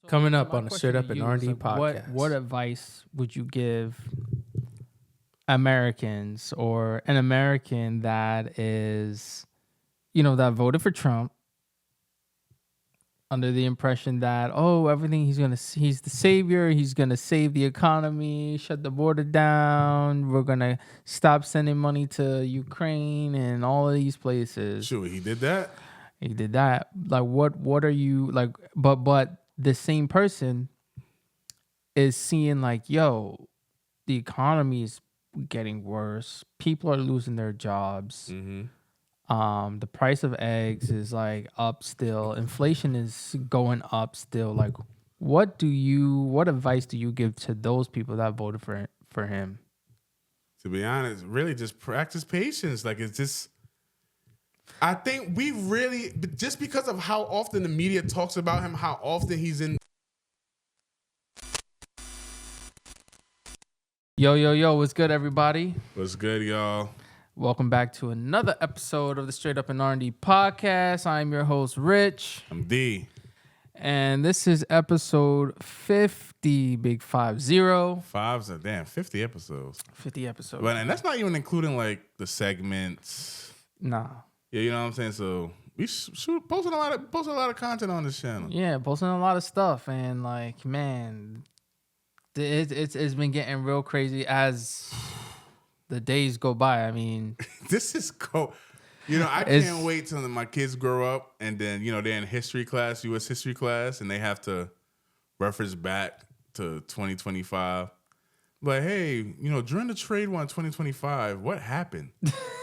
Coming up my on the question Straight to Up you R&D is, Podcast. What advice would you give Americans or an American that is, that voted for Trump under the impression that, everything he's the savior, he's going to save the economy, shut the border down, we're going to stop sending money to Ukraine and all of these places. Sure, he did that. He did that. Like, what are you like? But the same person is seeing like, yo, the economy is getting worse. People are losing their jobs. Mm-hmm. The price of eggs is like up still. Inflation is going up still. Like, what advice do you give to those people that voted for him? To be honest, really just practice patience. Like, it's just, I think we really, just because of how often the media talks about him, how often he's in. Yo, what's good, everybody? What's good, y'all? Welcome back to another episode of the Straight Up R&D Podcast. I'm your host, Rich. I'm D. And this is episode 50, big 50. 50 episodes. 50 episodes. But, and that's not even including like the segments. Nah. Yeah, you know what I'm saying? So we posting a lot of content on this channel. Yeah, posting a lot of stuff. And like, man, it's been getting real crazy as the days go by. I mean, This is cool. I can't wait till my kids grow up and then, they're in history class, U.S. history class, and they have to reference back to 2025. But hey, during the trade war in 2025, what happened?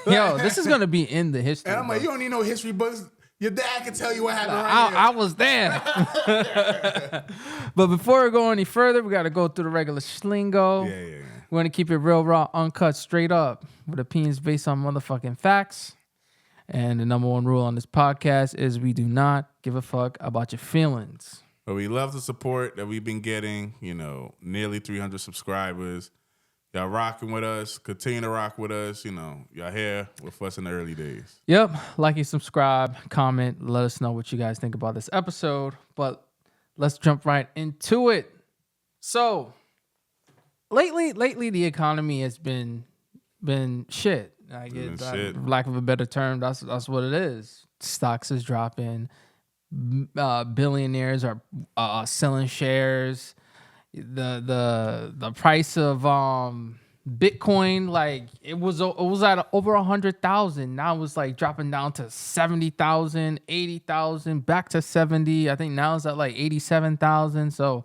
yo, this is going to be in the history. And I'm like, you don't need no history books. Your dad can tell you what happened I was there. But before we go any further, we got to go through the regular schlingo. Yeah. We're going to keep it real, raw, uncut, straight up, with opinions based on motherfucking facts. And the number one rule on this podcast is we do not give a fuck about your feelings. But we love the support that we've been getting, nearly 300 subscribers. Y'all rocking with us. Continue to rock with us. Y'all here with us in the early days. Yep. Like and subscribe, comment, let us know what you guys think about this episode. But let's jump right into it. So, lately the economy has been shit. I get that, shit. for lack of a better term, that's what it is. Stocks is dropping. Billionaires are selling shares. The price of Bitcoin, like it was at over 100,000. Now it's like dropping down to 70,000, 80,000, back to 70. I think now it's at like 87,000. So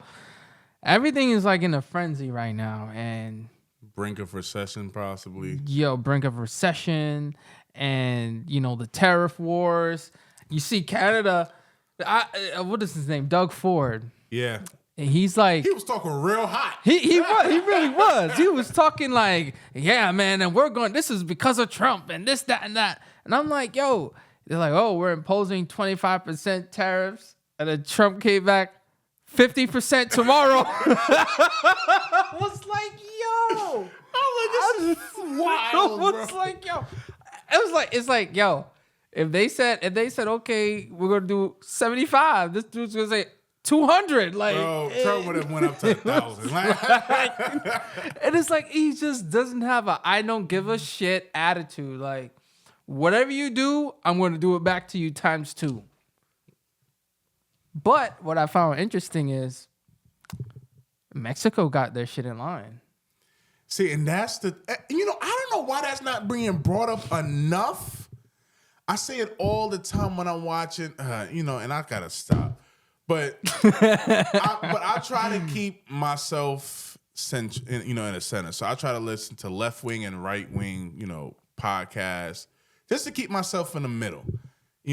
everything is like in a frenzy right now, and Brink of recession, possibly. brink of recession, and the tariff wars. You see Canada. What is his name? Doug Ford. Yeah. And he's like, He was talking real hot. he really was. He was talking like, yeah, man, and this is because of Trump and this, that, and that. And I'm like, yo, they're like, oh, we're imposing 25% tariffs. And then Trump came back, 50% tomorrow. I was like, yo. I'm like, this is wild, bro. It's like, yo, if they said, okay, we're going to do 75, this dude's going to say 200. Like, bro, Trump would have went up to 1,000. and it's like, he just doesn't have a I don't give a shit attitude. Like, whatever you do, I'm going to do it back to you times 2. But what I found interesting is Mexico got their shit in line. See, and that's the, I don't know why that's not being brought up enough. I say it all the time when I'm watching, and I got to stop. But I try to keep myself in the center. So I try to listen to left wing and right wing, podcasts, just to keep myself in the middle.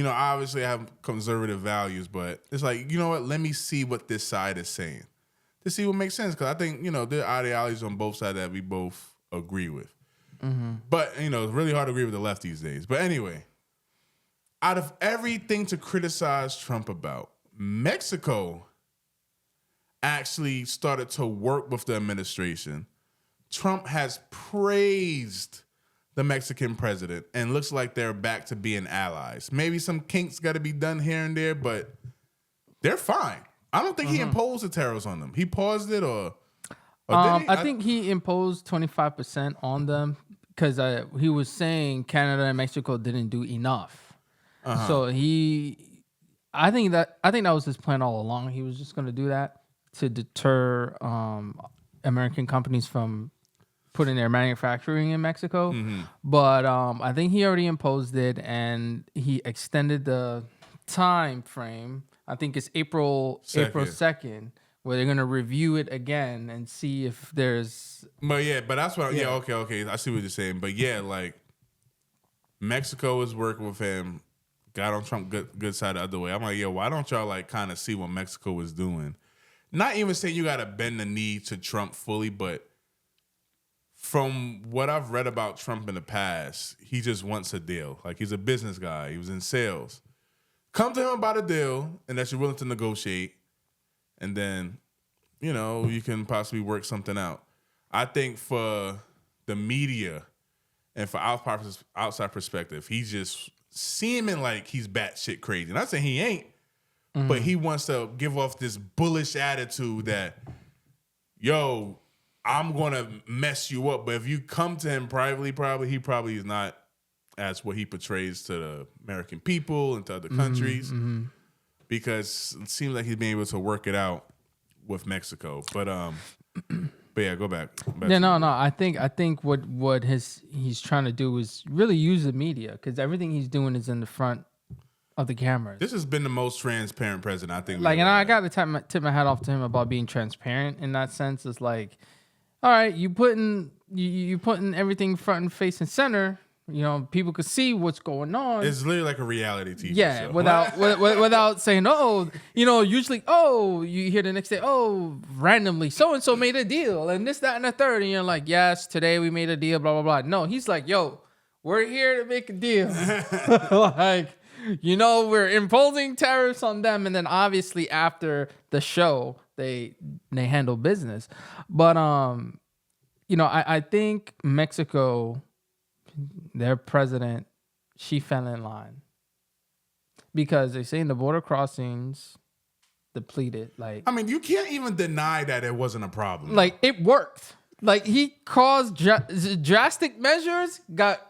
Obviously I have conservative values, but it's like, you know what? Let me see what this side is saying to see what makes sense. Because I think, there are ideologies on both sides that we both agree with. Mm-hmm. But, it's really hard to agree with the left these days. But anyway, out of everything to criticize Trump about, Mexico actually started to work with the administration. Trump has praised the Mexican president and looks like they're back to being allies. Maybe some kinks got to be done here and there, but they're fine. I don't think he imposed the tariffs on them. He paused it or did he? I think he imposed 25% on them because he was saying Canada and Mexico didn't do enough. So I think that was his plan all along. He was just going to do that to deter American companies from putting their manufacturing in Mexico. But I think he already imposed it, and he extended the time frame. I think it's April 2nd. Where they're gonna review it again and see if there's. But that's what. Yeah, okay. I see what you're saying. But yeah, like Mexico is working with him. Got on Trump good side the other way. I'm like, yo, why don't y'all like kind of see what Mexico was doing? Not even saying you gotta bend the knee to Trump fully, but from what I've read about Trump in the past, he just wants a deal. Like he's a business guy. He was in sales. Come to him about a deal, and that you're willing to negotiate. And then, you can possibly work something out. I think for the media and for outside perspective, he's just seeming like he's batshit crazy. Not saying he ain't, but he wants to give off this bullish attitude that, yo, I'm going to mess you up. But if you come to him privately, he probably is not as what he portrays to the American people and to other countries. Because it seems like he's being able to work it out with Mexico. But yeah, go back. No. I think what he's trying to do is really use the media because everything he's doing is in the front of the cameras. This has been the most transparent president, I think. Like, and I got to tip my hat off to him about being transparent in that sense. It's like, all right, you putting everything front and face and center. People could see what's going on. It's literally like a reality TV show. without saying, usually, you hear the next day, randomly, so-and-so made a deal, and this, that, and the third, and you're like, yes, today we made a deal, blah, blah, blah. No, he's like, yo, we're here to make a deal. Like, we're imposing tariffs on them, and then obviously after the show, they handle business. But, I think Mexico... their president, she fell in line because they're saying the border crossings depleted. Like, I mean, you can't even deny that it wasn't a problem. Like, it worked. Like, he caused drastic measures, got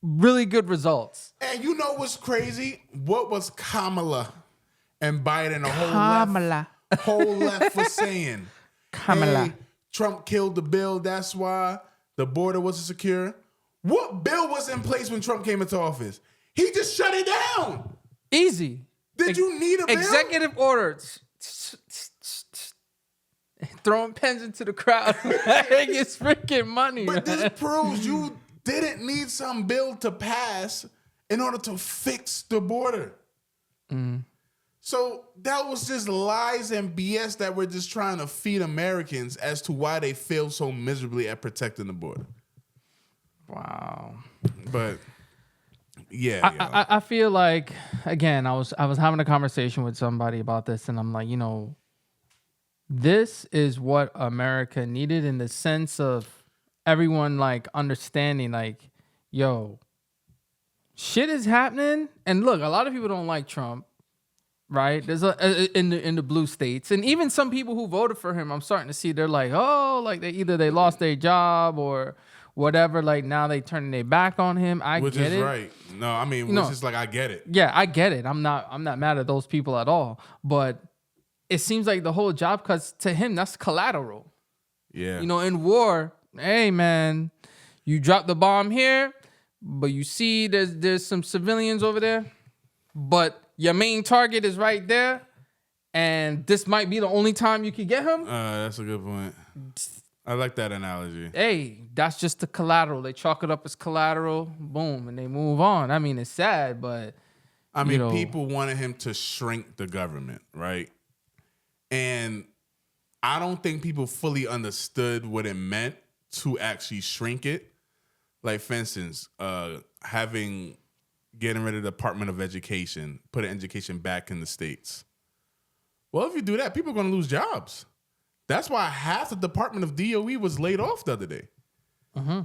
really good results. And you know what's crazy? What was Kamala and Biden, whole left for saying? Kamala. Hey, Trump killed the bill. That's why the border wasn't secure. What bill was in place when Trump came into office? He just shut it down. Easy. Did you need a bill? Executive orders. Throwing pens into the crowd. It's freaking money. But this proves you didn't need some bill to pass in order to fix the border. So that was just lies and BS that we're just trying to feed Americans as to why they fail so miserably at protecting the border. Wow. But yeah, I feel like, again, I was having a conversation with somebody about this, and I'm like, this is what America needed in the sense of everyone like understanding, like, yo, shit is happening. And look, a lot of people don't like Trump, right? There's in the blue states, and even some people who voted for him, I'm starting to see they're like, like they lost their job or whatever, like now they turning their back on him. Which get is it. right. No, I mean, which is like, I get it. Yeah, I get it. I'm not mad at those people at all. But it seems like the whole job, because to him, that's collateral. Yeah. In war, hey man, you drop the bomb here, but you see there's some civilians over there, but your main target is right there, and this might be the only time you can get him. That's a good point. I like that analogy. Hey, that's just the collateral. They chalk it up as collateral, boom, and they move on. I mean, it's sad, but... I mean, people wanted him to shrink the government, right? And I don't think people fully understood what it meant to actually shrink it. Like, for instance, getting rid of the Department of Education, putting education back in the states. Well, if you do that, people are going to lose jobs. That's why half the Department of DOE was laid off the other day.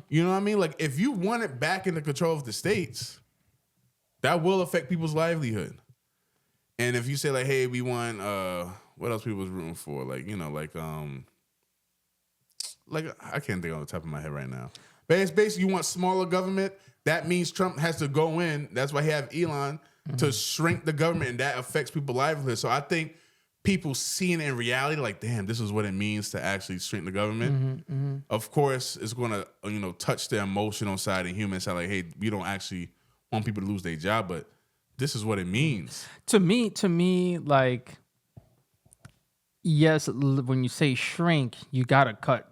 You know what I mean? Like, if you want it back in the control of the states, that will affect people's livelihood. And if you say, like, hey, we want what else people was rooting for? Like I can't think on the top of my head right now. But it's basically you want smaller government. That means Trump has to go in. That's why he have Elon to shrink the government, and that affects people's livelihood. So I think people seeing it in reality, like, damn, this is what it means to actually shrink the government. Of course, it's going to touch the emotional side and human side. Like, hey, we don't actually want people to lose their job, but this is what it means. To me, like, yes, when you say shrink, you gotta cut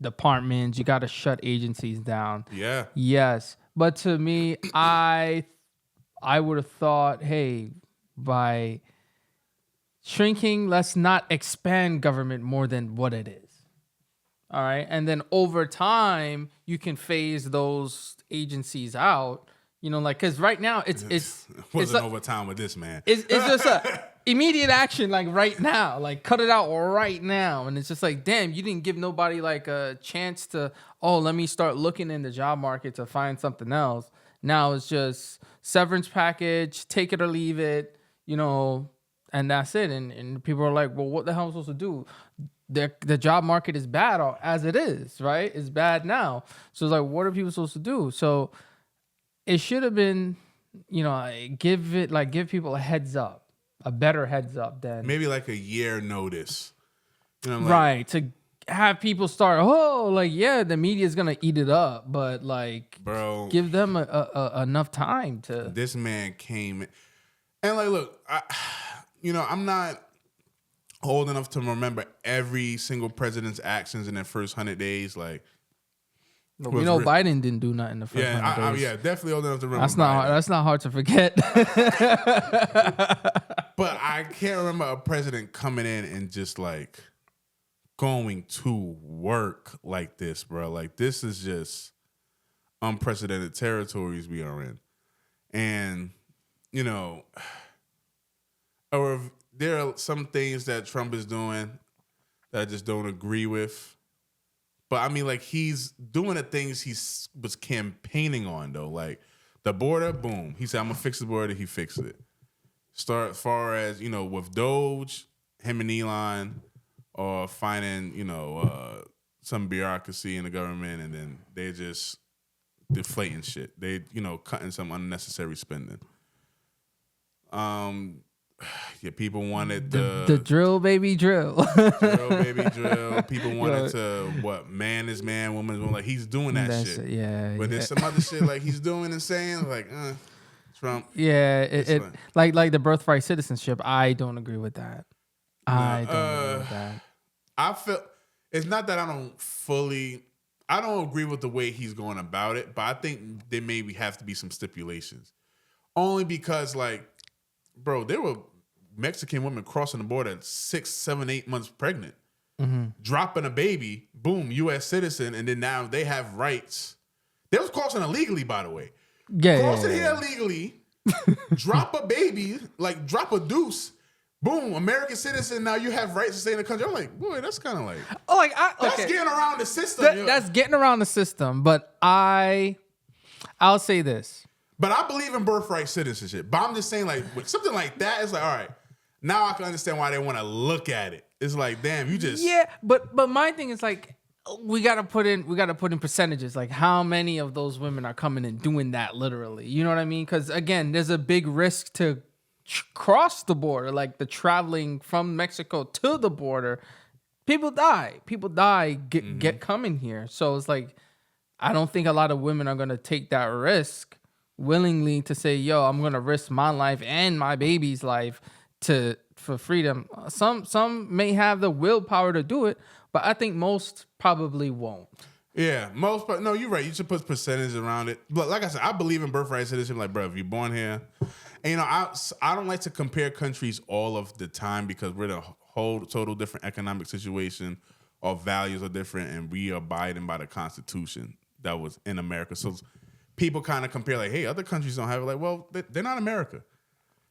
departments, you gotta shut agencies down. Yeah. Yes, but to me, I would have thought, hey, by shrinking, let's not expand government more than what it is. All right, and then over time, you can phase those agencies out. Because right now it's wasn't over time with this, man. It's just a immediate action, like right now, like cut it out right now, and it's just like, damn, you didn't give nobody like a chance to, let me start looking in the job market to find something else. Now it's just severance package, take it or leave it, and that's it. And people are like, well, what the hell am I supposed to do? The job market is bad as it is, right? It's bad now. So it's like, what are people supposed to do? So it should have been, give people a better heads up than maybe like a year notice. Right. To have people start, the media is going to eat it up, but bro, give them enough time to. This man came and look, I'm not old enough to remember every single president's actions in their first 100 days. Biden didn't do nothing the first 100 days. Definitely old enough to remember. That's not hard to forget. But I can't remember a president coming in and just going to work like this, bro. Like, this is just unprecedented territories we are in. And, there are some things that Trump is doing that I just don't agree with. But I mean, he's doing the things he was campaigning on, though. Like, the border, boom. He said, I'm going to fix the border. He fixed it. Start as far as, with Doge, him and Elon are finding, some bureaucracy in the government, and then they're just deflating shit. They, cutting some unnecessary spending. People wanted the drill, baby, drill. Drill, baby, drill. People wanted to, man is man, woman is woman. Like, he's doing that shit. Yeah. But there's some other shit he's doing and saying, Trump. Yeah, it like the birthright citizenship. I don't agree with that. I don't agree with that. I feel it's not that I don't agree with the way he's going about it, but I think there maybe have to be some stipulations. Only because, bro, there were Mexican women crossing the border at 6, 7, 8 months pregnant, dropping a baby, boom, U.S. citizen, and then now they have rights. They was crossing illegally, by the way. Crossing here illegally, drop a baby, drop a deuce, boom, American citizen. Now you have rights to stay in the country. I'm like, boy, that's kind of that's getting around the system. That's getting around the system. But I'll say this. But I believe in birthright citizenship. But I'm just saying, with something like that, it's all right. Now I can understand why they want to look at it. It's damn, you just But my thing is we gotta put in percentages. How many of those women are coming and doing that literally? You know what I mean? Because again, there's a big risk to cross the border, the traveling from Mexico to the border. People die. Get coming here. So it's I don't think a lot of women are gonna take that risk willingly to say, yo, I'm gonna risk my life and my baby's life for freedom. Some may have the willpower to do it, but I think most probably won't. Yeah, no, you're right. You should put percentage around it. But like I said, I believe in birthright citizenship. Bro, if you're born here, and I don't like to compare countries all of the time because we're in a whole total different economic situation. Our values are different, and we are abiding by the Constitution that was in America. So people kind of compare hey, other countries don't have it. Well, they're not America.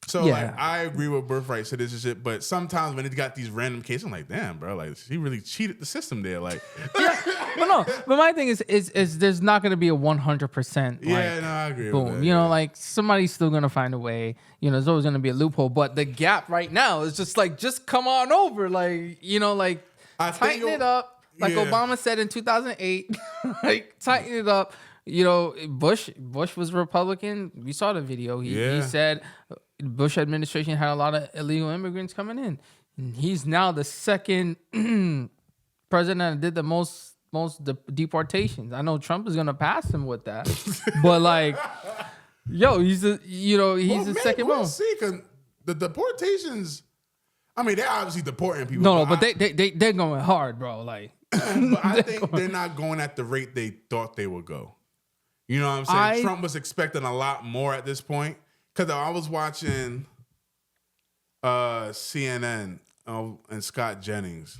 So like I agree with birthright citizenship, but sometimes when it got these random cases, I'm like, damn, bro, like he really cheated the system there. Like, but my thing is there's not going to be a 100%. Yeah, no, I agree. Boom, with that, you know, like somebody's still going to find a way. You know, there's always going to be a loophole, but the gap right now is just like, just come on over, like, you know, like tighten it up, like Obama said in 2008, like tighten it up. You know, Bush was Republican. We saw the video. He said Bush administration had a lot of illegal immigrants coming in. And he's now the second president that did the most deportations. I know Trump is gonna pass him with that, but like, he's the second we'll most. See, cause the deportations. I mean, they're obviously deporting people. No, but they're going hard, bro. Like, but I think they're not going at the rate they thought they would go. You know what I'm saying? Trump was expecting a lot more at this point. Because I was watching CNN and Scott Jennings.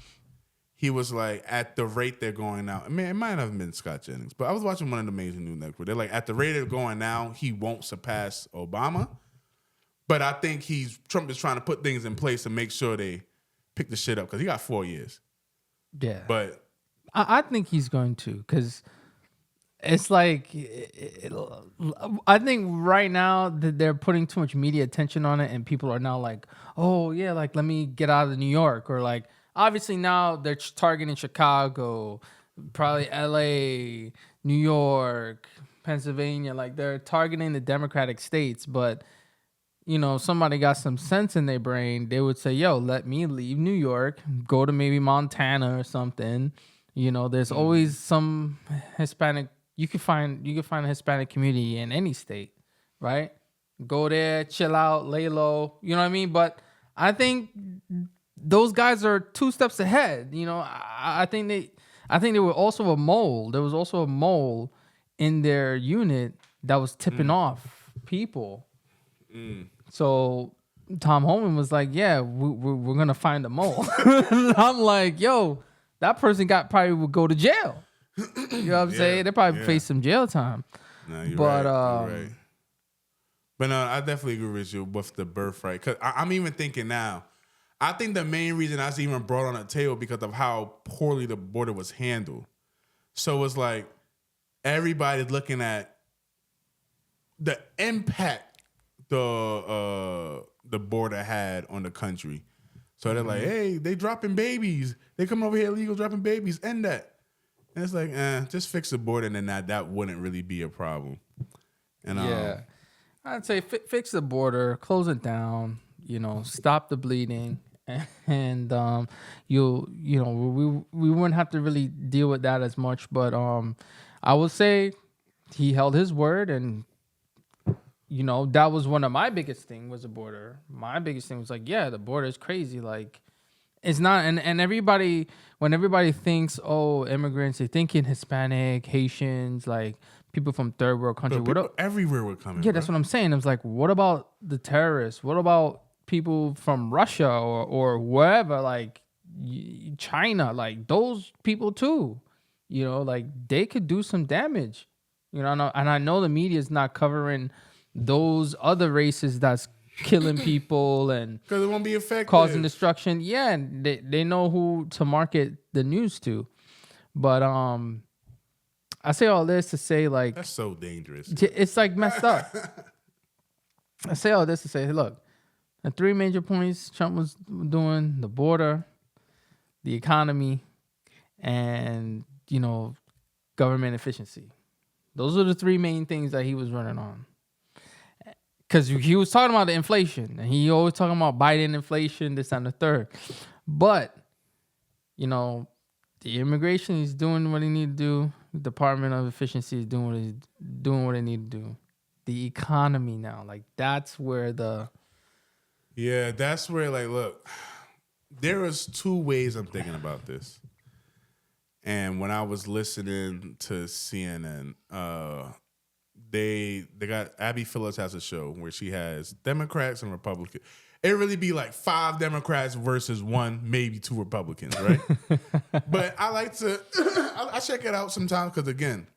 He was like, at the rate they're going now. I mean, it might have been Scott Jennings, but I was watching one of the major news networks. They're like, at the rate they're going now, he won't surpass Obama. But I think Trump is trying to put things in place to make sure they pick the shit up because he got 4 years. Yeah. But I think he's going to because it's like, I think right now that they're putting too much media attention on it and people are now like, oh yeah, like let me get out of New York, or like obviously now they're targeting Chicago, probably LA, New York, Pennsylvania, like they're targeting the Democratic states. But you know, somebody got some sense in their brain, they would say, yo, let me leave New York, go to maybe Montana or something. You know, there's always some Hispanic. You can find a Hispanic community in any state, right? Go there, chill out, lay low. You know what I mean? But I think those guys are 2 steps ahead. You know, I think they were also a mole. There was also a mole in their unit that was tipping off people. So Tom Homan was like, "Yeah, we're gonna find a mole." I'm like, "Yo, that person probably would go to jail." You know what I'm saying? They probably face some jail time. No, you're right. You're right. But no, I definitely agree with you with the birthright. Because I'm even thinking now, I think the main reason I was even brought on the table because of how poorly the border was handled. So it's like everybody's looking at the impact the border had on the country. So they're like, hey, they dropping babies. They coming over here illegal dropping babies. End that. And it's like, just fix the border, and then that wouldn't really be a problem. And I'd say fix the border, close it down. You know, stop the bleeding, and we wouldn't have to really deal with that as much. But I would say he held his word, and you know that was one of my biggest thing was the border. My biggest thing was like, yeah, the border is crazy, like. It's not, and everybody, when everybody thinks, oh, immigrants, they're thinking Hispanic, Haitians, like people from third world countries. Everywhere were coming. Yeah, that's what I'm saying. I was like, what about the terrorists? What about people from Russia or wherever, like China, like those people too? You know, like they could do some damage. You know, and I know the media is not covering those other races that's killing people and because it won't be effective, causing destruction. Yeah, and they know who to market the news to. But I say all this to say, like, that's so dangerous. It's like messed up. I say all this to say, look, the 3 major points Trump was doing: the border, the economy, and government efficiency. Those are the 3 main things that he was running on. Because he was talking about the inflation, and he always talking about Biden inflation, this and the third. But, the immigration is doing what he need to do. The Department of Efficiency is doing what they need to do. The economy now, like that's where that's where, like, look, there is 2 ways I'm thinking about this. And when I was listening to CNN, They got Abby Phillips has a show where she has Democrats and Republicans. It really be like 5 Democrats versus 1, maybe 2 Republicans, right? But I like to I check it out sometimes because again,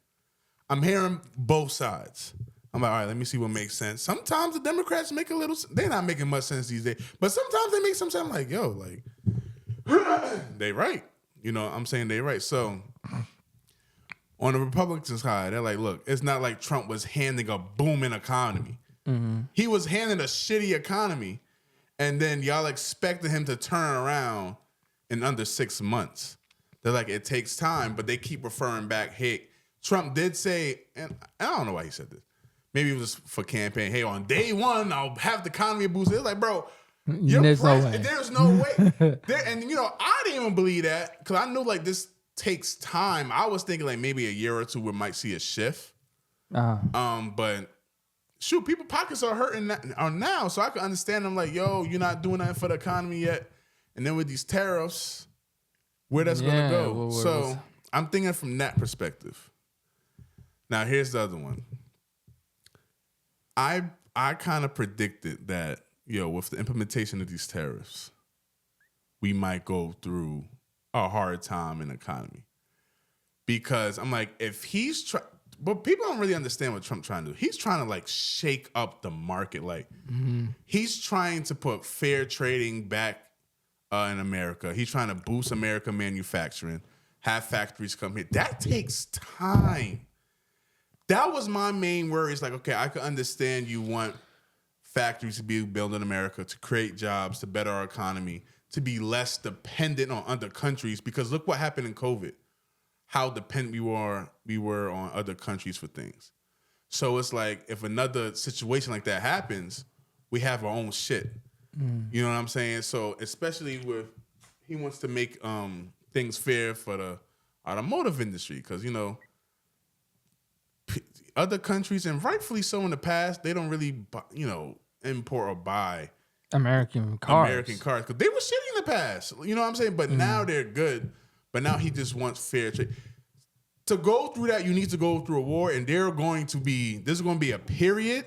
I'm hearing both sides. I'm like, all right, let me see what makes sense. Sometimes the Democrats make a little. They're not making much sense these days, but sometimes they make some sense. I'm like, yo, like they right. You know, I'm saying they right. So on the Republican side, they're like, look, it's not like Trump was handing a booming economy. He was handing a shitty economy, and then y'all expected him to turn around in under 6 months. They're like, it takes time, but they keep referring back. Hey, Trump did say, and I don't know why he said this. Maybe it was for campaign. Hey, on day one, I'll have the economy boosted. It's like, bro, there's no way. And, you know, I didn't even believe that because I knew, like, this takes time. I was thinking, like, maybe a year or two we might see a shift. But, shoot, people's pockets are hurting now. So I can understand them like, yo, you're not doing nothing for the economy yet. And then with these tariffs, where that's going to go. So I'm thinking from that perspective. Now, here's the other one. I kind of predicted that, with the implementation of these tariffs, we might go through a hard time in the economy. Because I'm like, if he's trying, but people don't really understand what Trump's trying to do. He's trying to like shake up the market. Like he's trying to put fair trading back in America. He's trying to boost American manufacturing, have factories come here. That takes time. That was my main worry. It's like, okay, I can understand you want factories to be built in America to create jobs, to better our economy, to be less dependent on other countries. Because look what happened in COVID, how dependent we were on other countries for things. So it's like if another situation like that happens, we have our own shit. You know what I'm saying? So especially with he wants to make things fair for the automotive industry because other countries, and rightfully so in the past, they don't really, import or buy American cars because they were shitty in the past. You know what I'm saying? But now they're good. But now he just wants fair trade. To go through that, you need to go through a war, and there's going to be a period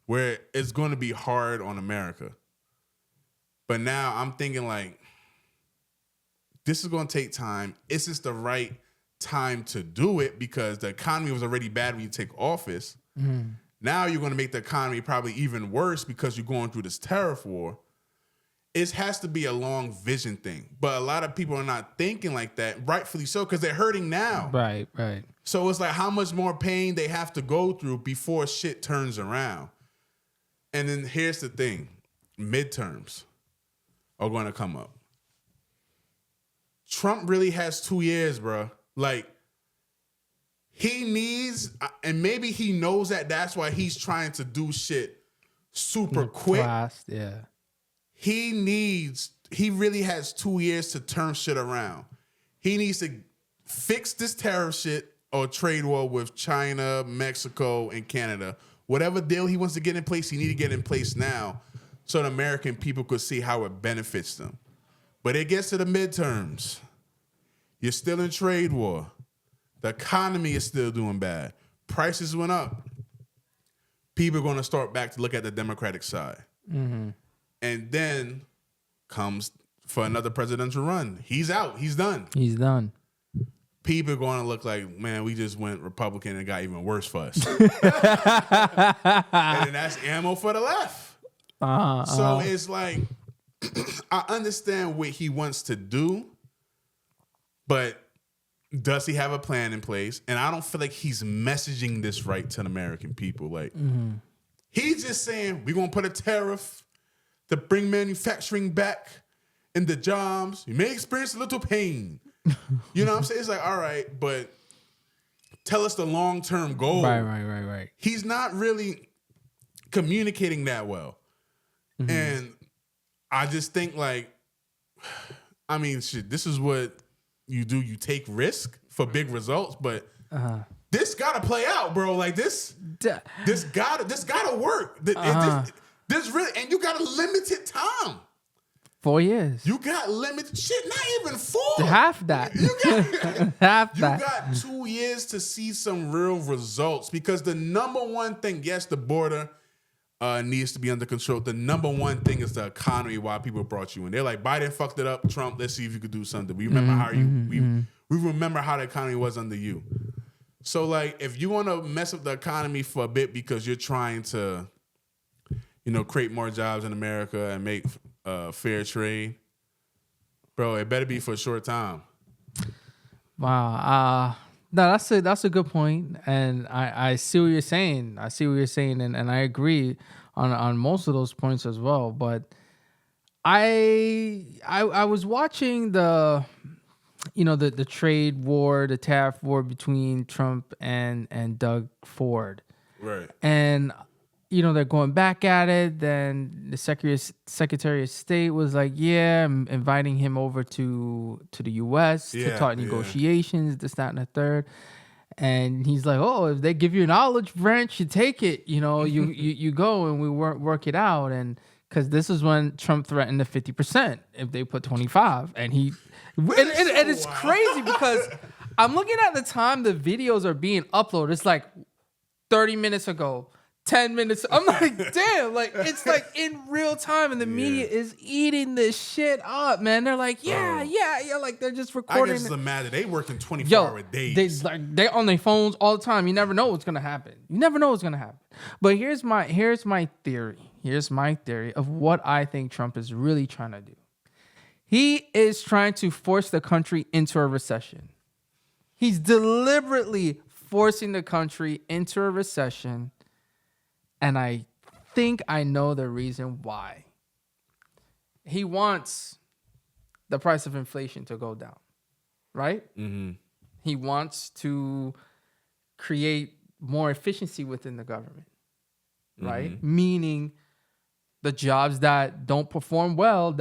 where it's going to be hard on America. But now I'm thinking like, this is going to take time. Is this the right time to do it? Because the economy was already bad when you take office. Now you're going to make the economy probably even worse because you're going through this tariff war. It has to be a long vision thing. But a lot of people are not thinking like that, rightfully so, because they're hurting now. Right. So it's like how much more pain they have to go through before shit turns around. And then here's the thing. Midterms are going to come up. Trump really has 2 years, bro. Like, he needs, and maybe he knows that that's why he's trying to do shit super quick. Fast, yeah. He really has 2 years to turn shit around. He needs to fix this tariff shit or trade war with China, Mexico, and Canada. Whatever deal he wants to get in place, he needs to get in place now so the American people could see how it benefits them. But it gets to the midterms. You're still in trade war. The economy is still doing bad. Prices went up. People are going to start back to look at the Democratic side. And then comes for another presidential run. He's out. He's done. People are going to look like, man, we just went Republican and it got even worse for us. And then that's ammo for the left. So it's like, I understand what he wants to do, but does he have a plan in place? And I don't feel like he's messaging this right to the American people. Like, he's just saying, we're going to put a tariff to bring manufacturing back and the jobs. You may experience a little pain. You know what I'm saying? It's like, all right, but tell us the long-term goal. Right. He's not really communicating that well. And I just think like, I mean, shit, this is what you do. You take risk for big results, but this gotta play out, bro. Like this gotta work. This really, and you got a limited time. 4 years. You got limited shit, not even 4. Half that. You got 2 years to see some real results because the number one thing, yes, the border needs to be under control. The number one thing is the economy. Why people brought you in? They're like, Biden fucked it up. Trump, let's see if you could do something. We remember we remember how the economy was under you. So, like, if you want to mess up the economy for a bit because you're trying to, create more jobs in America and make fair trade, bro, it better be for a short time. Wow. No, that's a good point, and I see what you're saying. And I agree on most of those points as well. But I was watching the trade war, the tariff war between Trump and Doug Ford. Right. And they're going back at it. Then the Secretary of State was like, yeah, I'm inviting him over to the U.S. to talk negotiations, this, that, and the third. And he's like, oh, if they give you an olive branch, you take it. You go and we work it out. And because this is when Trump threatened the 50% if they put 25. And it's crazy because I'm looking at the time the videos are being uploaded. It's like 30 minutes ago. 10 minutes. I'm like, damn, like it's like in real time, and the media is eating this shit up, man. They're like, yeah, like they're just recording. I guess it's mad that they working 24-hour days. They on their phones all the time. You never know what's gonna happen. But here's my theory. Here's my theory of what I think Trump is really trying to do. He is trying to force the country into a recession. He's deliberately forcing the country into a recession. And I think I know the reason why. He wants the price of inflation to go down, right? Mm-hmm. He wants to create more efficiency within the government, right? Mm-hmm. Meaning the jobs that don't perform well,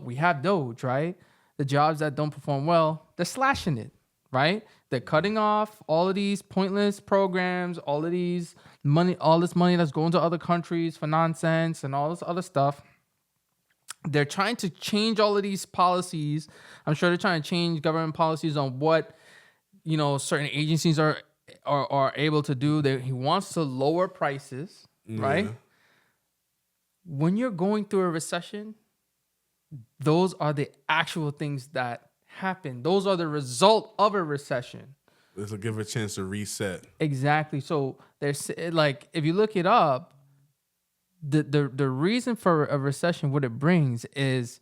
we have Doge, right? The jobs that don't perform well, they're slashing it, right? They're cutting off all of these pointless programs, all this money that's going to other countries for nonsense and all this other stuff. They're trying to change all of these policies. I'm sure they're trying to change government policies on what, certain agencies are able to do. He wants to lower prices, right? When you're going through a recession, those are the actual things that happen. Those are the result of a recession. This will give a chance to reset. Exactly. So there's like, if you look it up, the reason for a recession, what it brings is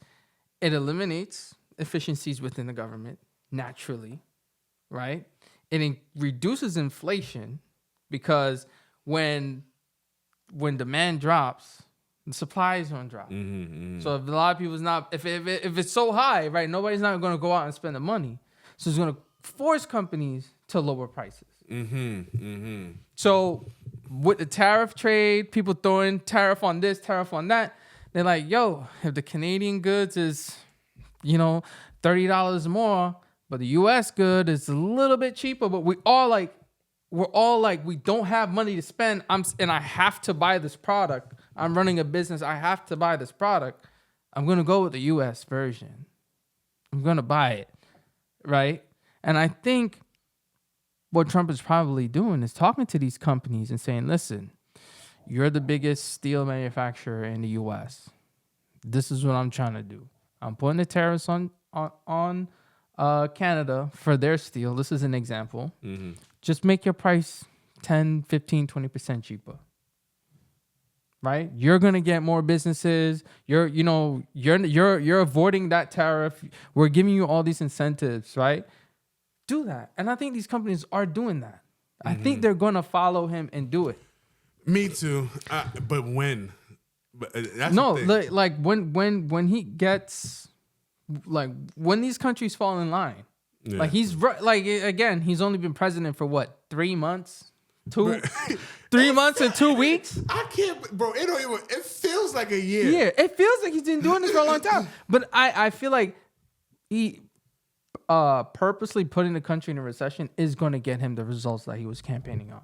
it eliminates efficiencies within the government naturally, right? It reduces inflation because when demand drops, the supply is going to drop. Mm-hmm, mm-hmm. So if a lot of people's not, if it's so high, right, nobody's not going to go out and spend the money. So it's going to force companies to lower prices. Mm-hmm, mm-hmm. So with the tariff trade, people throwing tariff on this, tariff on that, they're like, yo, if the Canadian goods is, $30 more, but the U.S. good is a little bit cheaper, but we're all like, we don't have money to spend. And I have to buy this product. I'm running a business. I have to buy this product. I'm going to go with the U.S. version. I'm going to buy it, right? And I think what Trump is probably doing is talking to these companies and saying, listen, you're the biggest steel manufacturer in the U.S. This is what I'm trying to do. I'm putting the tariffs on Canada for their steel. This is an example. Mm-hmm. Just make your price 10, 15, 20% cheaper. Right? You're going to get more businesses. You're avoiding that tariff. We're giving you all these incentives, right? Do that. And I think these companies are doing that. Mm-hmm. I think they're going to follow him and do it. Me too. But when? That's like when he gets, like when these countries fall in line. Yeah. Like he's only been president for what, 3 months? 3 months and 2 weeks? I can't, bro. It feels like a year. Yeah, it feels like he's been doing this for a long time. But I feel like he purposely putting the country in a recession is going to get him the results that he was campaigning on.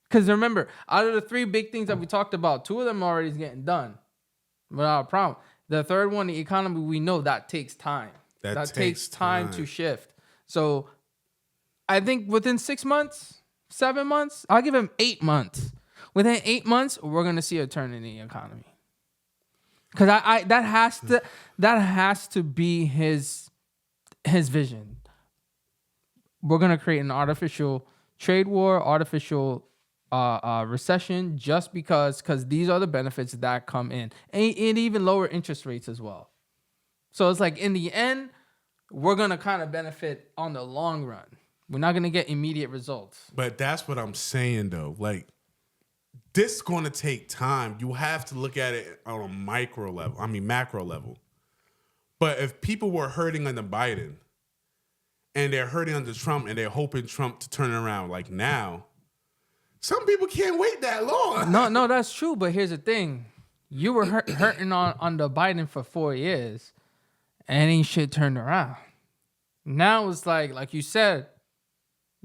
Because remember, out of the 3 big things that we talked about, 2 of them already is getting done without a problem. The third one, the economy, we know that takes time. That takes time to shift. So I think within 6 months, 7 months, I'll give him 8 months. Within 8 months, we're gonna see a turn in the economy. Because that has to be his vision. We're gonna create an artificial trade war, artificial recession, just because these are the benefits that come in, and even lower interest rates as well. So it's like in the end, we're gonna kind of benefit on the long run. We're not gonna get immediate results. But that's what I'm saying though. Like, this is going to take time. You have to look at it on a macro level. But if people were hurting under Biden and they're hurting under Trump and they're hoping Trump to turn around like now, some people can't wait that long. No, that's true. But here's the thing. You were hurting under Biden for 4 years and ain't shit turned around. Now it's like you said,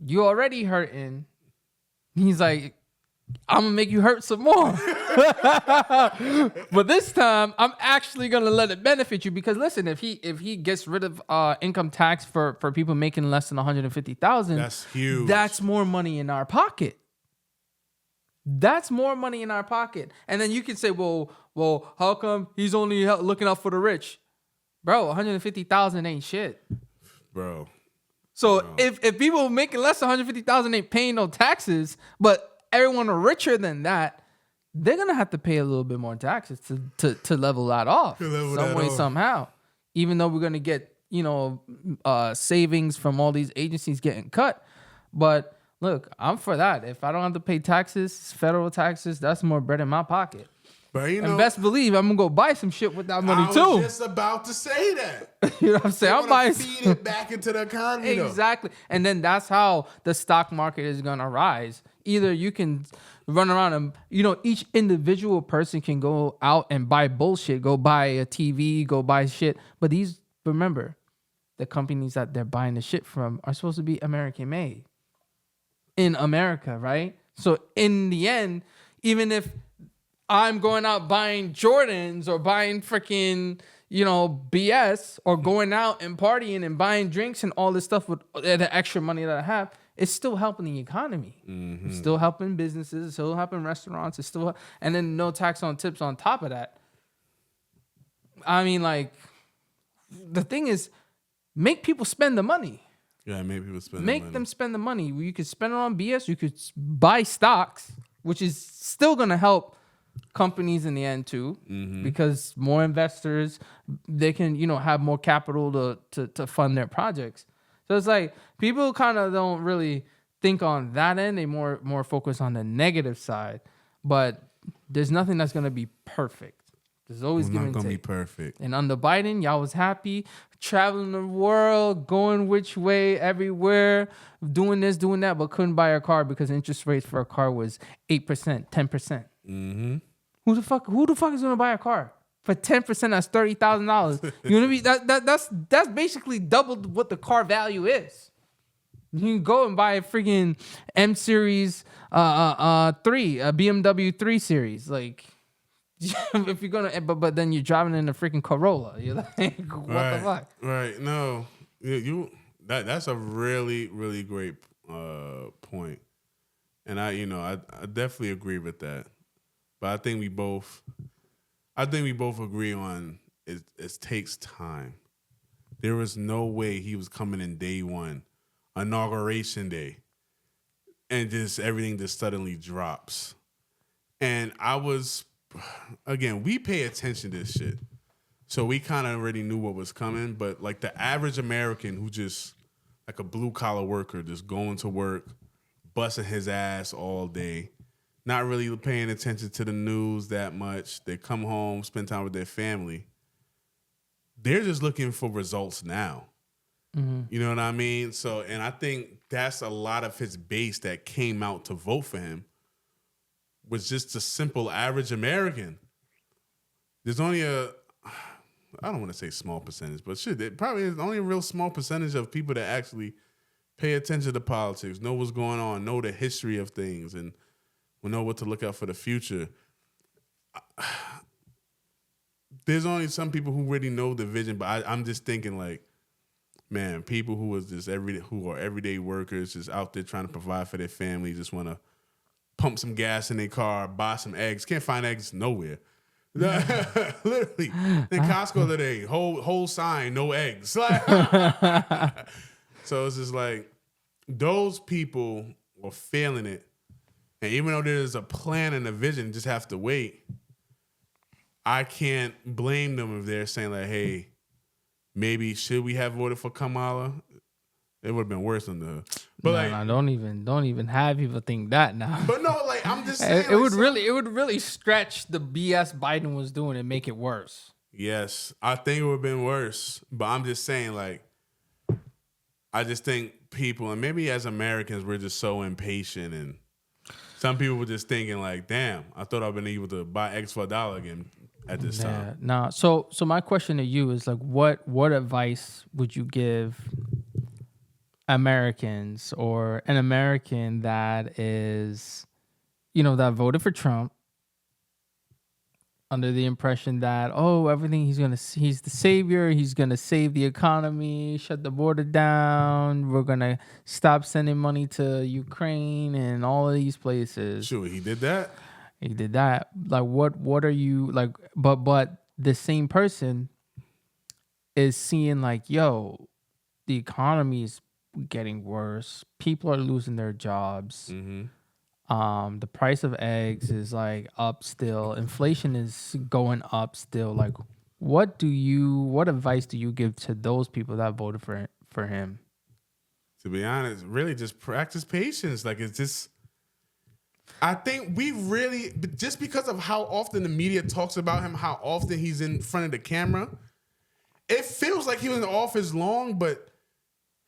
you already hurting. He's like, I'm going to make you hurt some more. But this time, I'm actually going to let it benefit you. Because listen, if he gets rid of income tax for people making less than $150,000, that's huge. That's more money in our pocket. That's more money in our pocket. And then you can say, well, how come he's only looking out for the rich? Bro, $150,000 ain't shit. Bro. So if people making less than $150,000 ain't paying no taxes, but everyone richer than that, they're gonna have to pay a little bit more taxes to level that off some way, somehow. Even though we're gonna get savings from all these agencies getting cut, but look, I'm for that. If I don't have to pay taxes, federal taxes, that's more bread in my pocket. But and best believe I'm gonna go buy some shit with that money too. I was just about to say that. You know what I'm saying? I'm buying feed it back into the economy. Exactly. And then that's how the stock market is gonna rise. Either you can run around and each individual person can go out and buy bullshit, go buy a TV, go buy shit. But remember, the companies that they're buying the shit from are supposed to be American made in America, right? So in the end, even if I'm going out buying Jordans or buying freaking, BS, or going out and partying and buying drinks and all this stuff with the extra money that I have, it's still helping the economy. Mm-hmm. It's still helping businesses. It's still helping restaurants. It's still, and then no tax on tips on top of that. I mean, like, the thing is, make people spend the money. Yeah, make people spend Make them spend the money. You could spend it on BS. You could buy stocks, which is still going to help companies in the end too, because more investors, they can have more capital to fund their projects. So it's like people kind of don't really think on that end. They more focus on the negative side. But there's nothing that's gonna be perfect. There's always not gonna be perfect. And under Biden, y'all was happy, traveling the world, going which way, everywhere, doing this, doing that, but couldn't buy a car because interest rates for a car was 8%, 10%. Mm-hmm. Who the fuck is gonna buy a car for 10%? That's $30,000. You know what I mean? That's basically double what the car value is. You can go and buy a freaking M Series 3, a BMW 3 Series. Like, if you're gonna, but then you're driving in a freaking Corolla. You're like, what the fuck? Right. No, that's a really, really great point, and I definitely agree with that. But I think we both agree on it takes time. There was no way he was coming in day one, inauguration day, and just everything just suddenly drops. And we pay attention to this shit. So we kind of already knew what was coming, but like the average American who just like a blue collar worker, just going to work, busting his ass all day, not really paying attention to the news that much. They come home, spend time with their family. They're just looking for results now. Mm-hmm. You know what I mean? So, and I think that's a lot of his base that came out to vote for him was just a simple average American. There's only I don't want to say small percentage, but shit, probably is only a real small percentage of people that actually pay attention to politics, know what's going on, know the history of things, and will know what to look out for the future. There's only some people who really know the vision, but I'm just thinking like, man, people who are everyday workers, just out there trying to provide for their family, just want to pump some gas in their car, buy some eggs. Can't find eggs nowhere. Literally, in Costco today, whole sign, no eggs. So it's just like those people or failing it. And even though there's a plan and a vision, just have to wait. I can't blame them if they're saying like, hey, maybe should we have voted for Kamala? It would have been worse than the. But don't even have people think that now. But no, like I'm just saying, it would really stretch the BS Biden was doing and make it worse. Yes, I think it would have been worse. But I'm just saying, like, I just think people, and maybe as Americans, we're just so impatient, and some people were just thinking like, damn, I thought I'd been able to buy X for $1 again at this time. Nah. So my question to you is like, what advice would you give Americans or an American that is, that voted for Trump under the impression that, everything he's the savior, he's gonna save the economy, shut the border down, we're gonna stop sending money to Ukraine and all of these places. Sure, he did that. Like, what are you like? But the same person is seeing like, yo, the economy is getting worse. People are losing their jobs. Mm-hmm. The price of eggs is like up still. Inflation is going up still. Like, what advice do you give to those people that voted for him? To be honest, really just practice patience. Like, it's just, I think we really, just because of how often the media talks about him, how often he's in front of the camera, it feels like he was in office long, but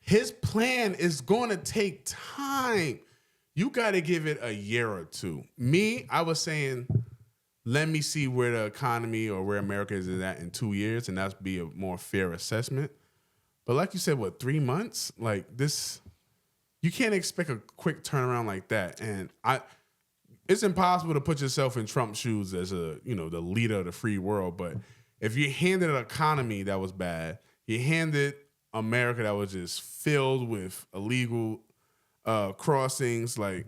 his plan is going to take time. You got to give it a year or two. I was saying, let me see where the economy or where America is at in 2 years, and that's be a more fair assessment. But like you said, 3 months? Like this, you can't expect a quick turnaround like that. And it's impossible to put yourself in Trump's shoes as the leader of the free world. But if you handed an economy that was bad, you handed America that was just filled with illegal crossings, like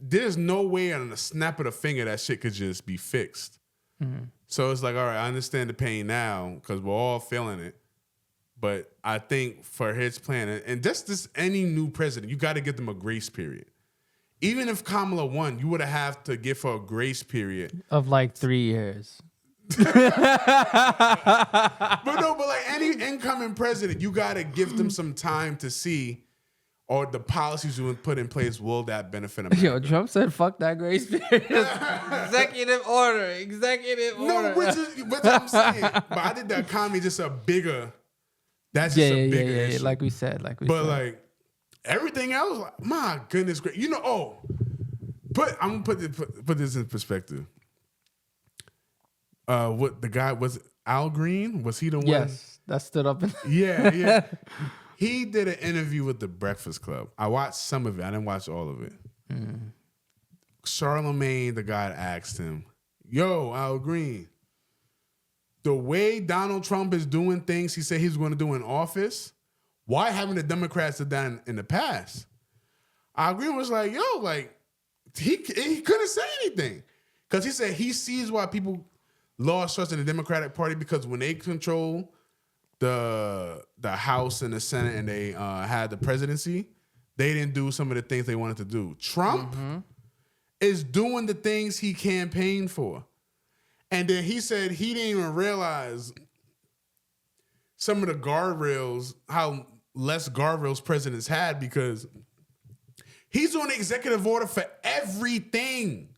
there's no way on the snap of the finger that shit could just be fixed. Mm-hmm. So it's like, all right, I understand the pain now because we're all feeling it. But I think for his plan, and just this any new president, you got to give them a grace period. Even if Kamala won, you would have to give her a grace period of like 3 years. but like any incoming president, you got to give them some time to see, or the policies you would put in place, will that benefit America? Yo, Trump said, fuck that grace period. Executive order. No, which I'm saying. But I think the economy just a bigger, that's just a bigger issue. Like we said. But like everything else, like, my goodness, great. I'm gonna put this in perspective. What the guy was, Al Green? Was he the one? Yes, that stood up. Yeah. He did an interview with the Breakfast Club. I watched some of it. I didn't watch all of it. Mm. Charlemagne, the guy, asked him, yo, Al Green, the way Donald Trump is doing things he said he was going to do in office, why haven't the Democrats done that in the past? Al Green was like, yo, like, he couldn't say anything. Because he said he sees why people lost trust in the Democratic Party, because when they control the House and the Senate and they had the presidency, they didn't do some of the things they wanted to do. Trump is doing the things he campaigned for. And then he said he didn't even realize some of the guardrails, how less guardrails presidents had, because he's on an executive order for everything.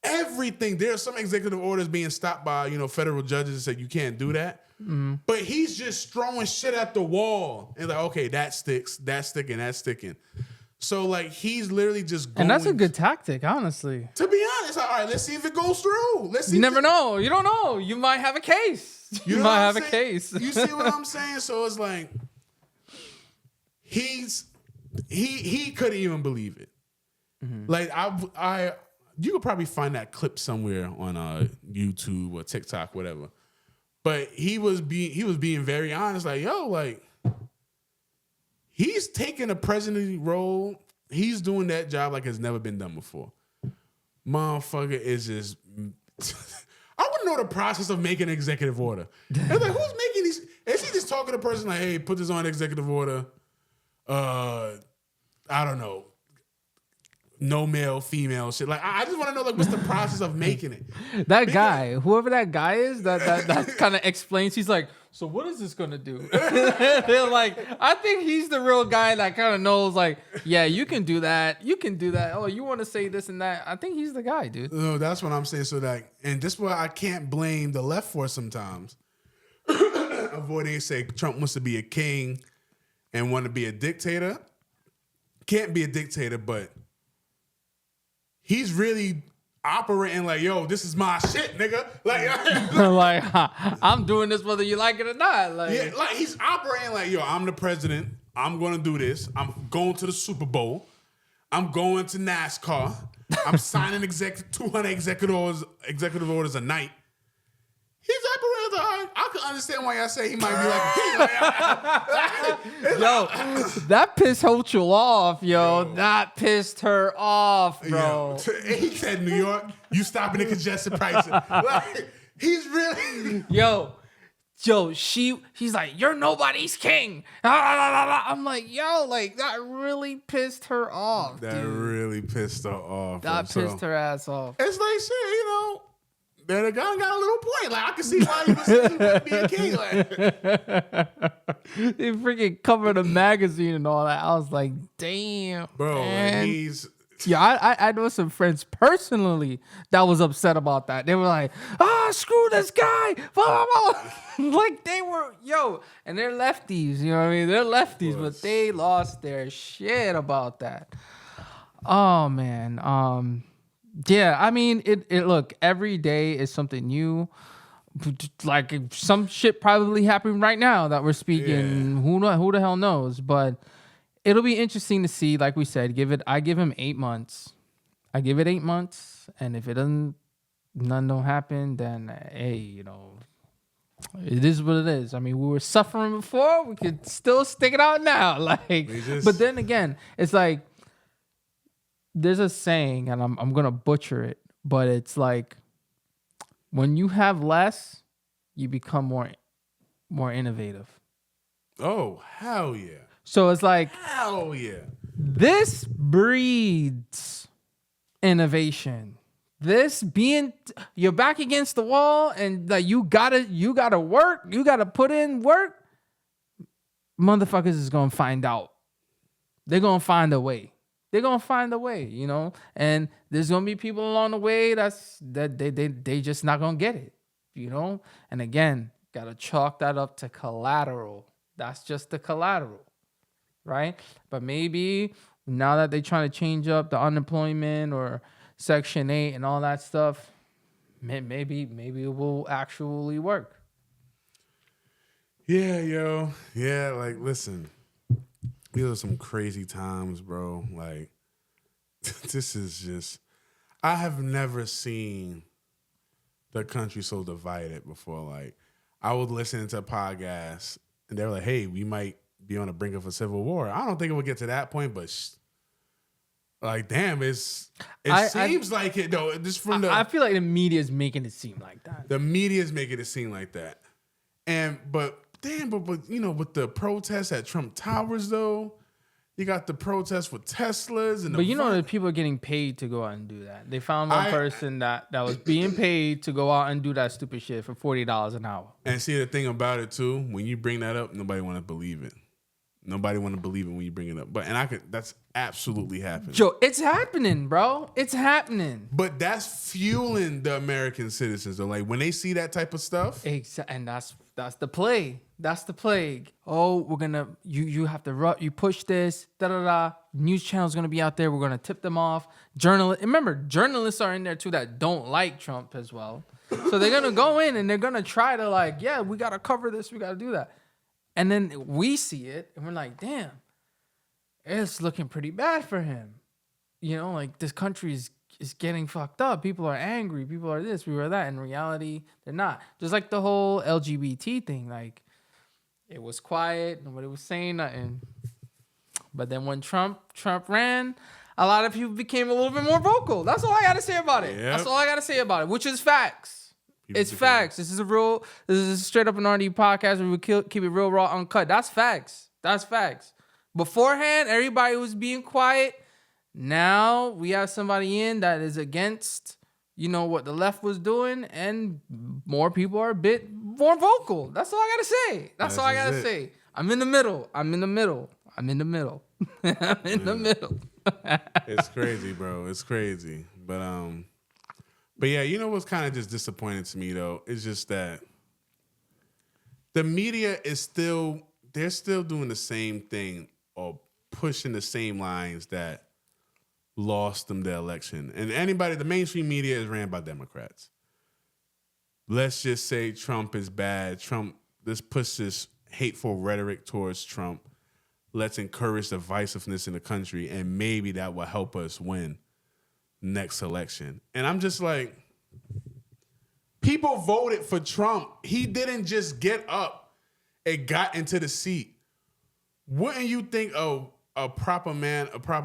Everything. There are some executive orders being stopped by, federal judges that said you can't do that. Mm. But he's just throwing shit at the wall. And like, okay, that sticks, that's sticking, that's sticking. So like he's literally just going. And that's a good tactic, honestly. To be honest, all right, let's see if it goes through. Let's see. You never know. You don't know. You might have a case. You might have a case. You see what I'm saying? So it's like he couldn't even believe it. Mm-hmm. Like you could probably find that clip somewhere on YouTube or TikTok, whatever. But he was being very honest, like, yo, like, he's taking a presidency role. He's doing that job like it's never been done before. Motherfucker is just I want to know the process of making an executive order. It's like, who's making these? Is he just talking to a person like, hey, put this on executive order? I I don't know, no male, female shit. Like, I just want to know, like, what's the process of making it? That guy, whoever that guy is, that kind of explains. He's like, so what is this gonna do? They're like, I think he's the real guy that kind of knows. Like, yeah, you can do that. You can do that. Oh, you want to say this and that? I think he's the guy, dude. No, that's what I'm saying. So that, and this is what I can't blame the left for sometimes. Avoiding say Trump wants to be a king and want to be a dictator. Can't be a dictator, but he's really operating like, yo, this is my shit, nigga. Like, like I'm doing this whether you like it or not. Like, yeah, like he's operating like, yo, I'm the president. I'm gonna do this. I'm going to the Super Bowl. I'm going to NASCAR. I'm signing 200 executive orders a night. He's operating. I can understand why y'all say he might be like a king. Yo, that pissed Hochul off, yo. That pissed her off, bro. Yo, he said, New York, you stopping the congested pricing. Like, he's really... He's like, you're nobody's king. I'm like, yo, like, that really pissed her off, That really pissed her off. That pissed her ass off. It's like, shit, you know, the guy got a little point. Like, I can see why he would be a king. Like. They freaking covered a magazine and all that. I was like, damn. Bro, man. he's... Yeah, I know some friends personally that was upset about that. They were like, screw this guy. Blah, blah, blah. Like they were, and they're lefties, you know what I mean? They're lefties, but they lost their shit about that. Oh, man. Yeah, I mean, it look, every day is something new. Like some shit probably happening right now that we're speaking. Yeah. Who the hell knows? But it'll be interesting to see. Like we said, I give him 8 months. I give it 8 months, and if none don't happen, then hey, you know, it is what it is. I mean, we were suffering before. We could still stick it out now. Like, but then again, it's like there's a saying, and I'm gonna butcher it, but it's like when you have less, you become more innovative. Oh, hell yeah. So it's like, hell yeah. This breeds innovation. This being you're back against the wall and like you gotta work, you gotta put in work. Motherfuckers is gonna find out. They're gonna find a way. They're gonna find a way, you know. And there's gonna be people along the way that they just not gonna get it, you know. And again, gotta chalk that up to collateral. That's just the collateral. Right? But maybe now that they're trying to change up the unemployment or Section 8 and all that stuff, maybe it will actually work. Yeah, yo. Yeah, like, listen. These are some crazy times, bro. Like, this is just... I have never seen the country so divided before. Like, I was listening to a podcast, and they were like, hey, we might be on the brink of a civil war. I don't think it will get to that point, but like, damn, it seems like it though. Just from I feel like the media is making it seem like that. The media is making it seem like that, but you know, with the protests at Trump Towers though, you got the protests with Teslas but you know that people are getting paid to go out and do that. They found one person that was being paid to go out and do that stupid shit for $40 an hour. And see, the thing about it too, when you bring that up, nobody want to believe it. Nobody want to believe it when you bring it up. That's absolutely happening. Joe, it's happening, bro. It's happening. But that's fueling the American citizens. Though. Like when they see that type of stuff. And that's the play. That's the plague. Oh, we're gonna you have to you push this, News channel's gonna be out there. We're gonna tip them off. Remember, journalists are in there too that don't like Trump as well. So they're gonna go in and they're gonna try to like, yeah, we gotta cover this, we gotta do that. And then we see it, and we're like, damn, it's looking pretty bad for him. You know, like, this country is getting fucked up. People are angry. People are this, we are that. In reality, they're not. Just like the whole LGBT thing. Like, it was quiet. Nobody was saying nothing. But then when Trump ran, a lot of people became a little bit more vocal. That's all I got to say about it. Yep. That's all I got to say about it, which is facts. It's facts. This is a Straight Up R&D podcast where we keep it real, raw, uncut. That's facts. That's facts. Beforehand, everybody was being quiet. Now we have somebody in that is against, what the left was doing, and more people are a bit more vocal. That's all I gotta say. That's all I gotta say. I'm in the middle. I'm in the middle. It's crazy, bro. It's crazy. But yeah, you know what's kind of just disappointing to me though? It's just that the media they're still doing the same thing or pushing the same lines that lost them the election. And the mainstream media is ran by Democrats. Let's just say Trump is bad. Let's push this hateful rhetoric towards Trump. Let's encourage divisiveness in the country, and maybe that will help us win next election. And I'm just like, people voted for Trump. He didn't just get up and got into the seat. Wouldn't you think a proper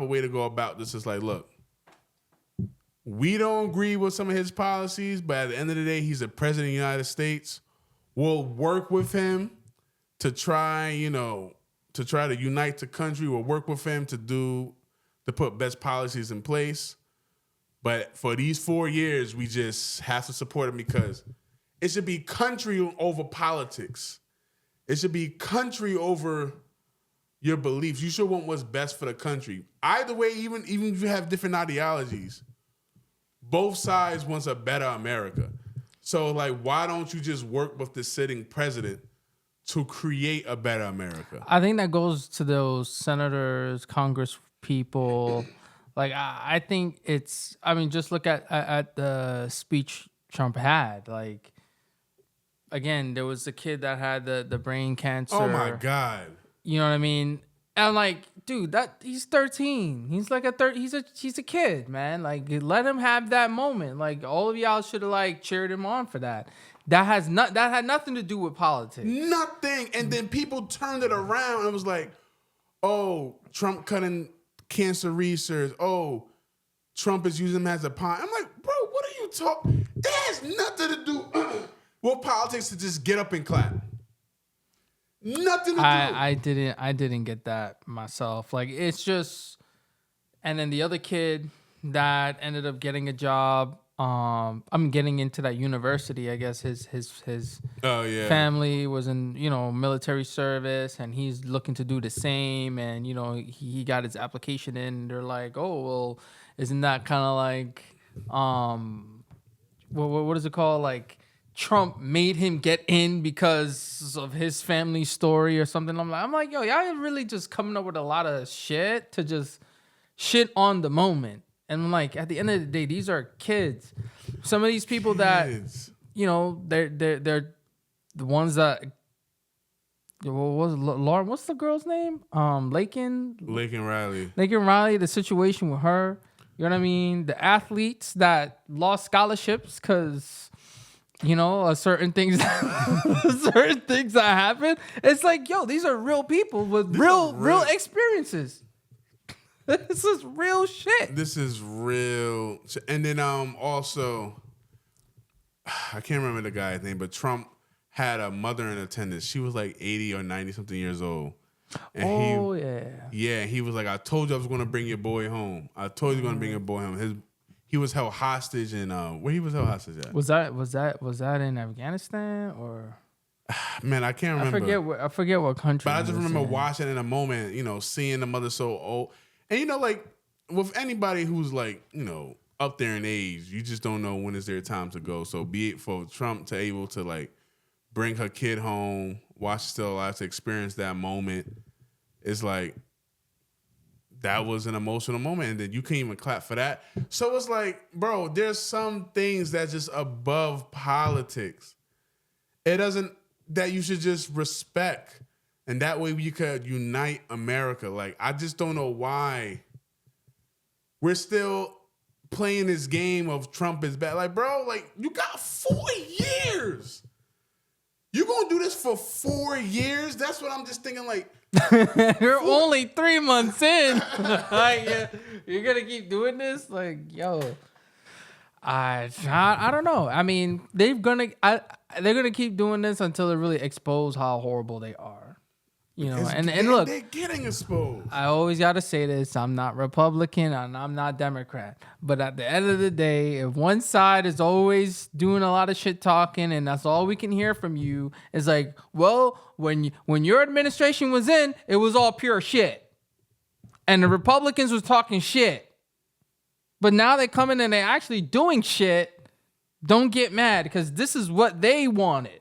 way to go about this is like, look, we don't agree with some of his policies, but at the end of the day, he's the president of the United States. We'll work with him to try to unite the country. We'll work with him to put best policies in place. But for these 4 years, we just have to support him because it should be country over politics. It should be country over your beliefs. You should want what's best for the country. Either way, even if you have different ideologies, both sides wants a better America. So, like, why don't you just work with the sitting president to create a better America? I think that goes to those senators, Congress people. Like, I think just look at the speech Trump had. Like, again, there was a kid that had the brain cancer. Oh, my God. You know what I mean? And I'm like, dude, he's 13. He's like he's a kid, man. Like, let him have that moment. Like, all of y'all should have like cheered him on for that. That had nothing to do with politics. Nothing. And then people turned it around and was like, oh, Trump cutting cancer research. Oh, Trump is using him as a pawn. I'm like, bro, what are you talking? That has nothing to do with politics to just get up and clap. Nothing to do. I didn't get that myself. Like, it's just, and then the other kid that ended up getting a job. I'm getting into that university. I guess his family was in military service, and he's looking to do the same. And he got his application in. And they're like, oh well, isn't that kind of like what is it called? Like, Trump made him get in because of his family story or something. I'm like, yo, y'all really just coming up with a lot of shit to just shit on the moment. And I'm like, at the end of the day, these are kids. Some of these people that, they're the ones that, what was it, Lauren? What's the girl's name? Lakin Riley. Lakin Riley. The situation with her. You know what I mean? The athletes that lost scholarships because, certain things that happen. It's like, yo, these are real people with real experiences. This is real shit. This is real. And then also, I can't remember the guy's name, but Trump had a mother in attendance. She was like 80 or 90 something years old. And he was like, I told you I was going to bring your boy home. I told you I was going to bring your boy home. He was held hostage in where he was held hostage at. Was that in Afghanistan or? Man, I can't remember. I forget what country. But I just remember watching in a moment, seeing the mother so old. And like with anybody who's like, up there in age, you just don't know when is their time to go. So be it for Trump to able to like bring her kid home, watch still alive, to experience that moment, it's like that was an emotional moment, and then you can't even clap for that. So it's like, bro, there's some things that's just above politics. It doesn't that you should just respect. And that way you could unite America. Like, I just don't know why we're still playing this game of Trump is bad. Like, bro, like, you got 4 years. You gonna do this for 4 years? That's what I'm just thinking, like. You're only 3 months in. Like, you're gonna keep doing this? Like, yo. I don't know. I mean, they're gonna keep doing this until they really expose how horrible they are. You know, and look, they're getting exposed. I always got to say this. I'm not Republican and I'm not Democrat. But at the end of the day, if one side is always doing a lot of shit talking and that's all we can hear from you, is like, well, when your administration was in, it was all pure shit. And the Republicans was talking shit. But now they come in and they're actually doing shit. Don't get mad because this is what they wanted,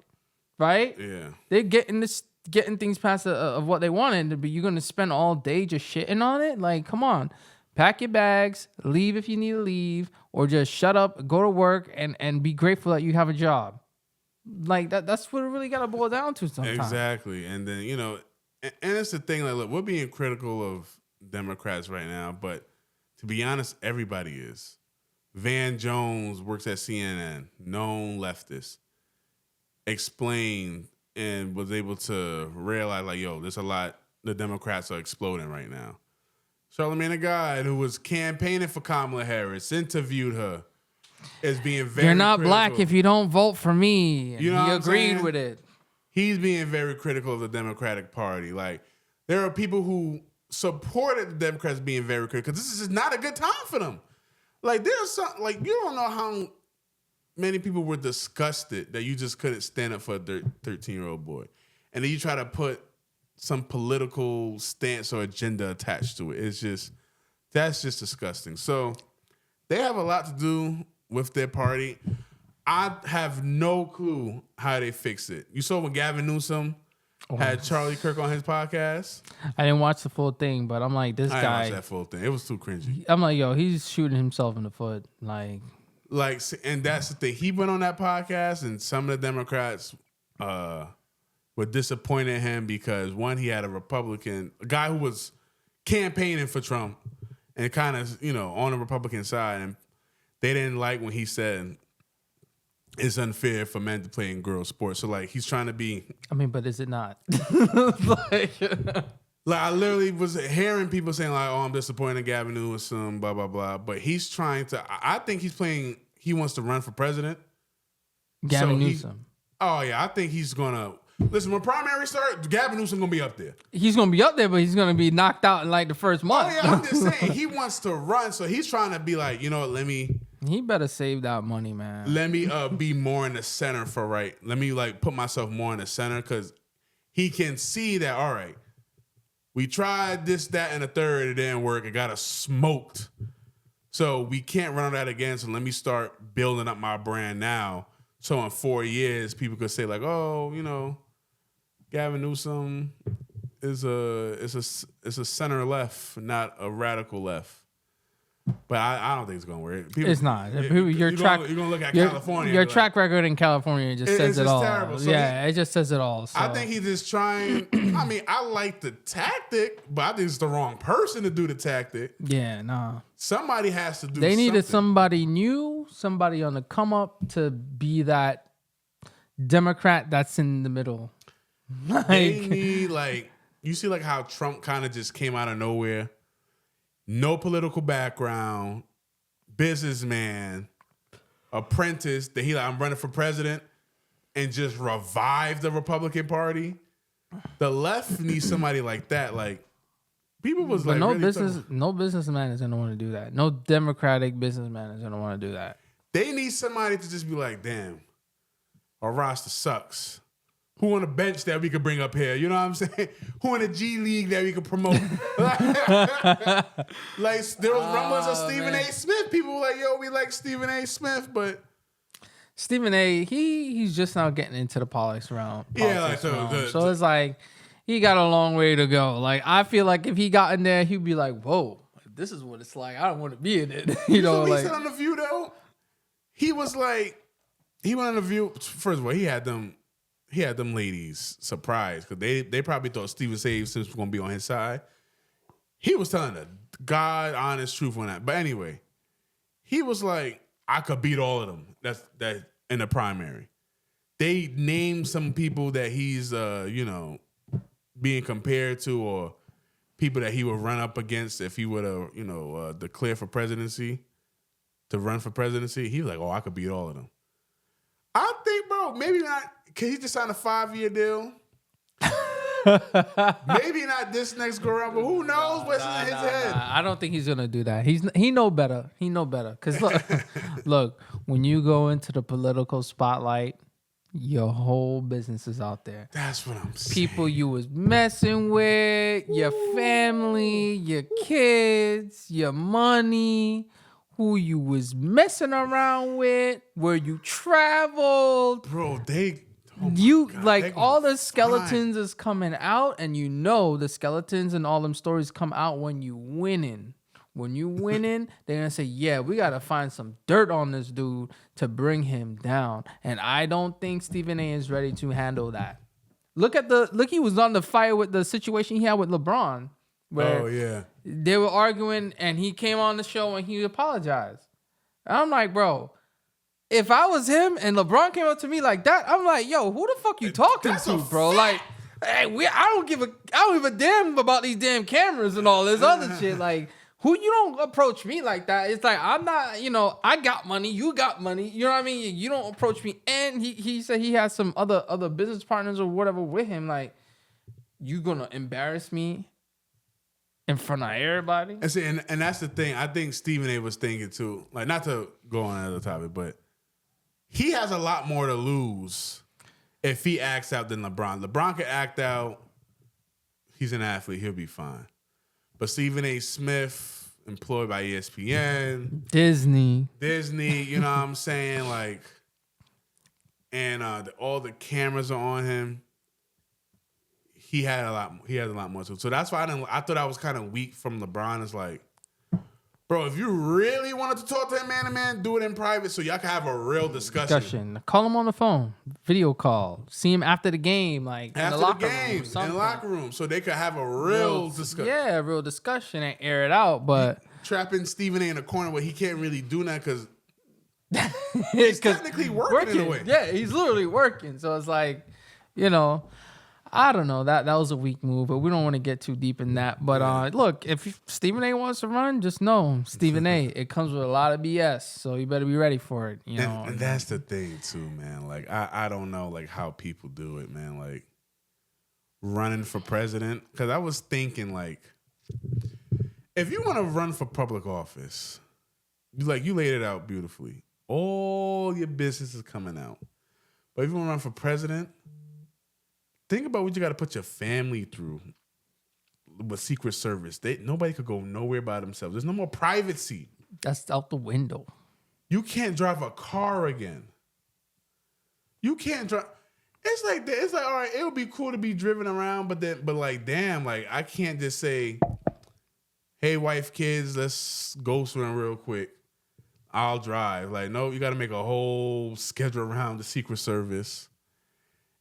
right? Yeah. They're getting things past of what they wanted, but you're going to spend all day just shitting on it? Like, come on. Pack your bags, leave if you need to leave, or just shut up, go to work, and be grateful that you have a job. Like, that's what it really got to boil down to sometimes. Exactly. And then, you know, and it's the thing, like, look, we're being critical of Democrats right now, but to be honest, everybody is. Van Jones works at CNN, known leftist, explained and was able to realize, like, yo, there's a lot. The Democrats are exploding right now. Charlamagne the God, who was campaigning for Kamala Harris, interviewed her as being very You're not critical. black if you don't vote for me. And You know he what I'm agreed saying? with it. He's being very critical of the Democratic Party. Like, there are people who supported the Democrats being very critical because this is just not a good time for them. Like, there's some, like, you don't know how many people were disgusted that you just couldn't stand up for a 13-year-old boy. And then you try to put some political stance or agenda attached to it. It's just, that's just disgusting. So they have a lot to do with their party. I have no clue how they fix it. You saw when Gavin Newsom had Charlie Kirk on his podcast? I didn't watch the full thing, but I'm like, this I didn't guy. watch that full thing. It was too cringy. I'm like, yo, he's shooting himself in the foot. Like, and that's the thing. He went on that podcast, and some of the Democrats were disappointed in him because, one, he had a guy who was campaigning for Trump and kind of, you know, on the Republican side, and they didn't like when he said it's unfair for men to play in girls' sports. So, like, he's trying to be... I mean, but is it not? Like, I literally was hearing people saying, like, oh, I'm disappointed in Gavin Newsom, blah, blah, blah. But he's trying to... I think he wants to run for president. Gavin Newsom. Oh, yeah. I think he's going to... Listen, when primary start, Gavin Newsom going to be up there. He's going to be up there, but he's going to be knocked out in, like, the first month. Oh, yeah. I'm just saying. He wants to run. So he's trying to be like, you know what, He better save that money, man. Let me be more in the center for right. Let me, like, put myself more in the center because he can see that, all right, we tried this, that, and the third. It didn't work. It got us smoked. So we can't run that again. So let me start building up my brand now. So in 4 years, people could say, like, oh, you know, Gavin Newsom is a center left, not a radical left. But I don't think it's gonna work. It's not. You're gonna look at California. Your track record in California just says it all. Terrible. So it just says it all. So. I think he's just trying. I mean, I like the tactic, but I think it's the wrong person to do the tactic. Yeah, nah. Somebody has to do. They needed somebody new, somebody on the come up to be that Democrat that's in the middle. They need, like, you see, like, how Trump kind of just came out of nowhere. No political background, businessman, apprentice, that he like, I'm running for president, and just revive the Republican Party. The left needs somebody like that. Like, people was like, no businessman is gonna want to do that. No Democratic businessman is gonna want to do that. They need somebody to just be like, damn, our roster sucks. Who on the bench that we could bring up here? You know what I'm saying? Who in the G League that we could promote? Like, there was rumblings of Stephen A. Smith. People were like, yo, we like Stephen A. Smith, but... Stephen A., he's just now getting into the politics realm. Yeah, like, so it's like, he got a long way to go. Like, I feel like if he got in there, he'd be like, whoa, this is what it's like. I don't want to be in it. You know, what like... he said on The View, though? He was like... He went on The View... First of all, he had them ladies surprised because they probably thought Stephen A. Smith was going to be on his side. He was telling the God honest truth on that. But anyway, he was like, I could beat all of them. That in the primary. They named some people that he's being compared to, or people that he would run up against if he would have declare for presidency, to run for presidency. He was like, oh, I could beat all of them. I think, bro, maybe not. Can he just sign a 5-year deal? Maybe not this next go around, but who knows what's in his head? I don't think he's gonna do that. He know better. He know better. Cause look, when you go into the political spotlight, your whole business is out there. That's what I'm saying. People you was messing with, your family, your kids, your money, who you was messing around with, where you traveled. Bro, all the skeletons is coming out, and you know the skeletons and all them stories come out when you winning. When you winning, they're gonna say, yeah, we gotta find some dirt on this dude to bring him down. And I don't think Stephen A is ready to handle that. Look, he was on the fire with the situation he had with LeBron. Where they were arguing, and he came on the show and he apologized. And I'm like, bro, if I was him and LeBron came up to me like that, I'm like, yo, who the fuck you talking to, bro? Like, hey, I don't give a damn about these damn cameras and all this other shit. Like, who you don't approach me like that? It's like, I'm not, I got money, you got money. You know what I mean? You don't approach me. And he said he has some other business partners or whatever with him. Like, you gonna embarrass me in front of everybody? And see, and that's the thing. I think Stephen A was thinking too. Like, not to go on another topic, but he has a lot more to lose if he acts out than LeBron. LeBron can act out. He's an athlete. He'll be fine. But Stephen A. Smith, employed by ESPN. Disney, you know what I'm saying? Like, and all the cameras are on him. He has a lot more to. So that's why I thought I was kind of weak from LeBron. It's like, bro, if you really wanted to talk to him man to man, do it in private so y'all can have a real discussion. Call him on the phone, video call. See him after the game, like after in the locker game, room, in the locker room, so they could have a real discussion. Yeah, real discussion and air it out. But trapping Stephen A in a corner where he can't really do that because he's technically working in a way. Yeah, he's literally working. So it's like, I don't know. That was a weak move, but we don't want to get too deep in that. But look, if Stephen A wants to run, just know Stephen A. It comes with a lot of BS, so you better be ready for it. And that's the thing too, man. Like I don't know like how people do it, man. Like running for president, because I was thinking like, if you want to run for public office, you laid it out beautifully. All your business is coming out, but if you want to run for president. Think about what you got to put your family through with Secret Service. Nobody could go nowhere by themselves. There's no more privacy. That's out the window. You can't drive a car again. You can't drive. It's like all right, it would be cool to be driven around, but damn, like I can't just say, hey, wife, kids, let's go swim real quick. I'll drive. Like, no, you got to make a whole schedule around the Secret Service.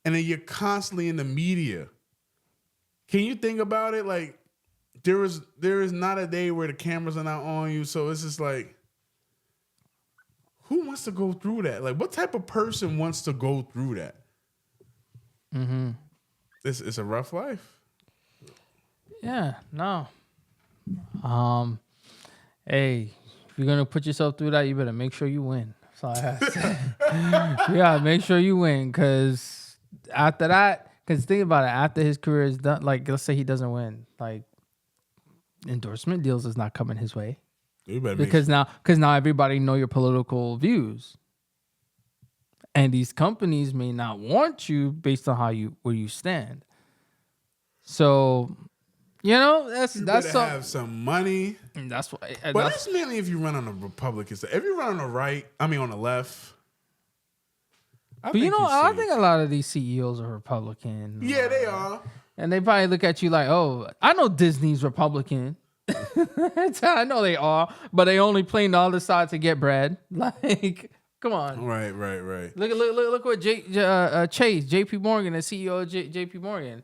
And then you're constantly in the media. Can you think about it? Like, there is not a day where the cameras are not on you. So it's just like, who wants to go through that? Like, what type of person wants to go through that? Mm-hmm. It's a rough life. Yeah, no. Hey, if you're gonna put yourself through that, you better make sure you win. That's all I have to say. You gotta make sure you win, because after that, because think about it, after his career is done, like let's say he doesn't win, like endorsement deals is not coming his way. Because now everybody know your political views, and these companies may not want you based on where you stand. So, that's have some money. That's why. But that's mainly if you run on the Republican side. If you run on the right, on the left. I think a lot of these CEOs are Republican. Yeah, they are. And they probably look at you like, oh, I know Disney's Republican. I know they are, but they only playing the other side to get bread. Like, come on. Right. Look what Chase, JP Morgan, the CEO of JP Morgan.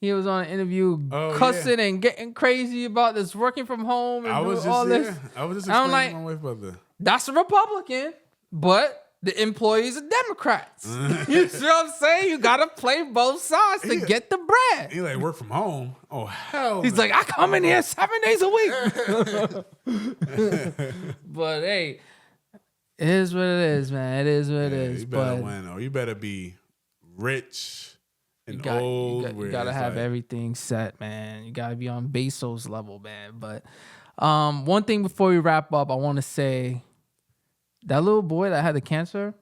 He was on an interview cussing and getting crazy about this working from home and all this. I was just explaining to my wife about that. That's a Republican, but the employees are Democrats. You see what I'm saying? You gotta play both sides to get the bread. He like work from home. Oh hell! He's like, I come in here 7 days a week. But hey, it is what it is, man. It is what it is. You better win, or you better be rich You and got, old. you gotta have everything set, man. You gotta be on Bezos level, man. But one thing before we wrap up, I want to say that little boy that had the cancer,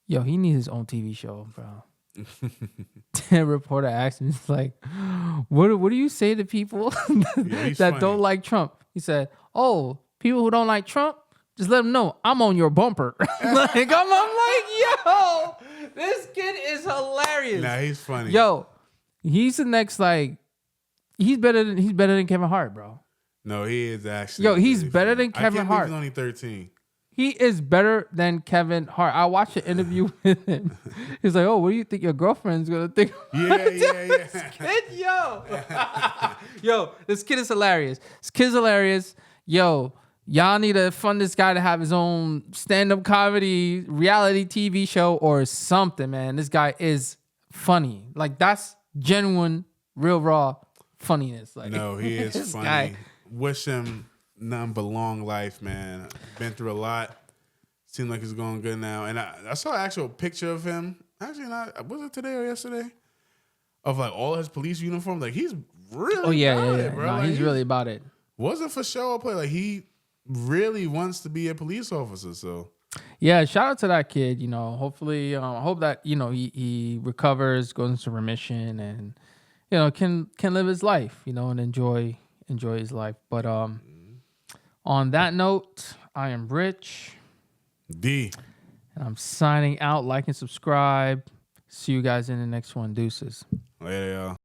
yo, he needs his own TV show, bro. The reporter asked him, he's like, what do you say to people that don't like Trump? He said, oh, people who don't like Trump, just let them know I'm on your bumper. Like, I'm like, yo, this kid is hilarious. Nah, he's funny. Yo, he's the next, like, he's better than Kevin Hart, bro. No, he is actually. Yo, he's really better funny. than Kevin Hart. He's only 13. He is better than Kevin Hart. I watched an interview with him. He's like, oh, what do you think your girlfriend's gonna think? Yeah. Kid, yo, this kid is hilarious. This kid's hilarious. Yo, y'all need to fund this guy to have his own stand-up comedy reality TV show or something, man. This guy is funny. Like, that's genuine, real raw funniness. Like, No, he is this funny. guy. Wish him nothing but long life, man. Been through a lot. Seems like he's going good now. And I saw an actual picture of him. Actually, not. Was it today or yesterday? Of like all his police uniforms. Like, he's really about it, bro. No, like, he's really about it. Wasn't for show or play. Like, he really wants to be a police officer. So Yeah, shout out to that kid. You know, hopefully, I hope that he recovers, goes into remission, and can live his life. And enjoy his life. But on that note, I am Rich. D. And I'm signing out. Like and subscribe. See you guys in the next one. Deuces. Later, y'all.